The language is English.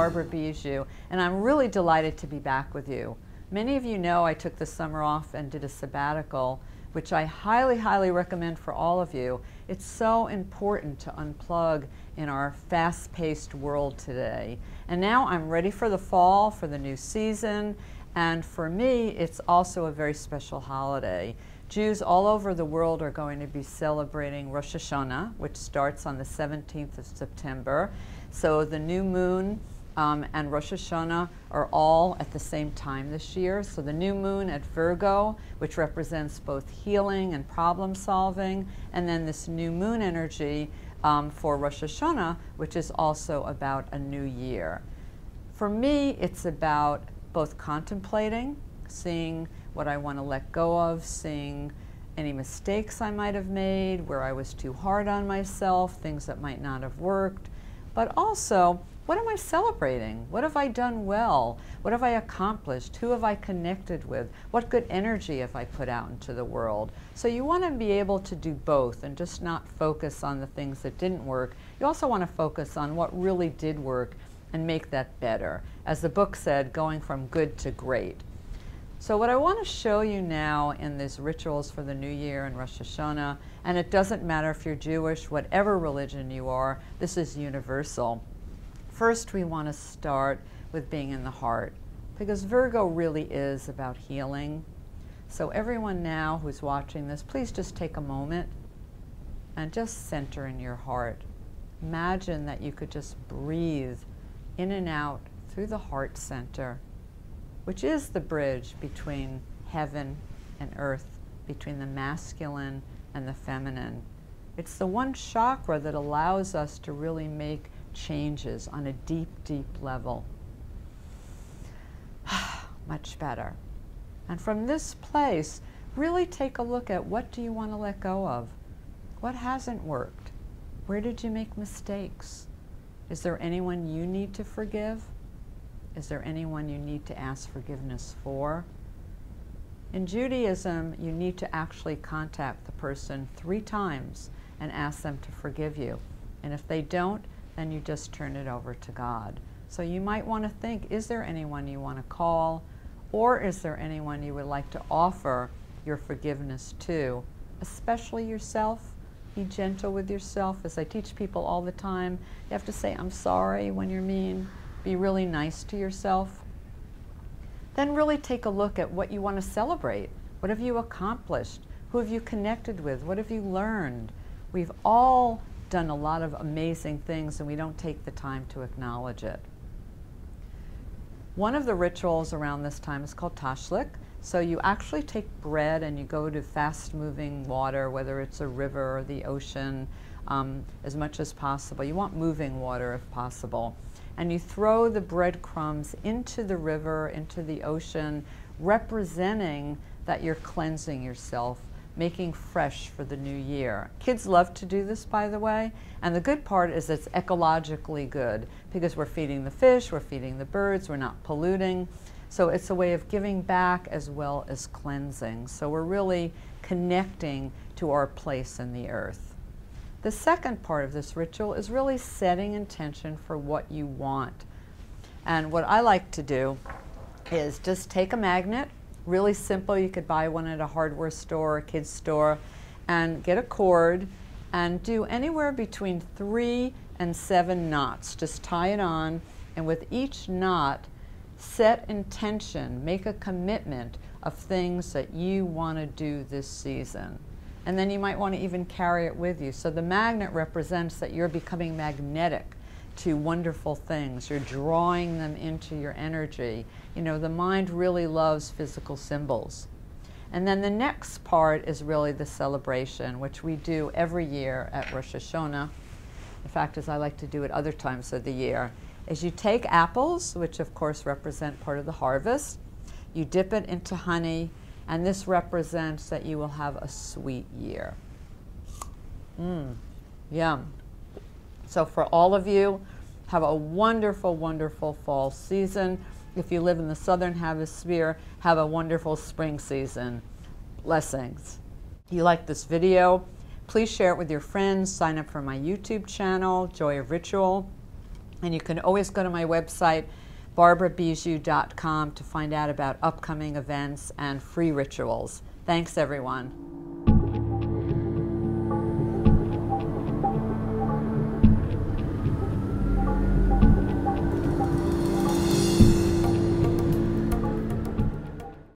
Barbara Biziou, and I'm really delighted to be back with you. Many of you know I took the summer off and did a sabbatical, which I highly, highly recommend for all of you. It's so important to unplug in our fast-paced world today. And now I'm ready for the fall, for the new season, and for me, it's also a very special holiday. Jews all over the world are going to be celebrating Rosh Hashanah, which starts on the 17th of September. So the new moon and Rosh Hashanah are all at the same time this year. So the new moon at Virgo, which represents both healing and problem solving, and then this new moon energy for Rosh Hashanah, which is also about a new year. For me, it's about both contemplating, seeing what I want to let go of, seeing any mistakes I might have made, where I was too hard on myself, things that might not have worked, but also, what am I celebrating? What have I done well? What have I accomplished? Who have I connected with? What good energy have I put out into the world? So you want to be able to do both and just not focus on the things that didn't work. You also want to focus on what really did work and make that better. As the book said, going from good to great. So what I want to show you now in these rituals for the New Year and Rosh Hashanah, and it doesn't matter if you're Jewish, whatever religion you are, this is universal. First, we want to start with being in the heart, because Virgo really is about healing. So everyone now who's watching this, please just take a moment and just center in your heart. Imagine that you could just breathe in and out through the heart center, which is the bridge between heaven and earth, between the masculine and the feminine. It's the one chakra that allows us to really make changes on a deep, deep level. Much better. And from this place, really take a look at what do you want to let go of? What hasn't worked? Where did you make mistakes? Is there anyone you need to forgive? Is there anyone you need to ask forgiveness for? In Judaism, you need to actually contact the person 3 times and ask them to forgive you. And if they don't, then you just turn it over to God. So you might want to think, is there anyone you want to call? Or is there anyone you would like to offer your forgiveness to? Especially yourself. Be gentle with yourself. As I teach people all the time, you have to say, I'm sorry when you're mean. Be really nice to yourself. Then really take a look at what you want to celebrate. What have you accomplished? Who have you connected with? What have you learned? We've all done a lot of amazing things and we don't take the time to acknowledge it. One of the rituals around this time is called tashlik. So you actually take bread and you go to fast-moving water, whether it's a river or the ocean, as much as possible. You want moving water if possible. And you throw the breadcrumbs into the river, into the ocean, representing that you're cleansing yourself, making fresh for the new year. Kids love to do this, by the way, and the good part is it's ecologically good because we're feeding the fish, we're feeding the birds, we're not polluting. So it's a way of giving back as well as cleansing. So we're really connecting to our place in the earth. The second part of this ritual is really setting intention for what you want. And what I like to do is just take a magnet, really simple, you could buy one at a hardware store, a kid's store, and get a cord and do anywhere between 3 and 7 knots. Just tie it on, and with each knot, set intention, make a commitment of things that you want to do this season. And then you might want to even carry it with you. So the magnet represents that you're becoming magnetic to wonderful things. You're drawing them into your energy. You know, the mind really loves physical symbols. And then the next part is really the celebration, which we do every year at Rosh Hashanah. In fact, as I like to do at other times of the year, is you take apples, which of course represent part of the harvest, you dip it into honey, and this represents that you will have a sweet year. Yum. So for all of you, have a wonderful, wonderful fall season. If you live in the southern hemisphere, have a wonderful spring season. Blessings. If you like this video, please share it with your friends. Sign up for my YouTube channel, Joy of Ritual. And you can always go to my website, barbarabiziou.com, to find out about upcoming events and free rituals. Thanks, everyone.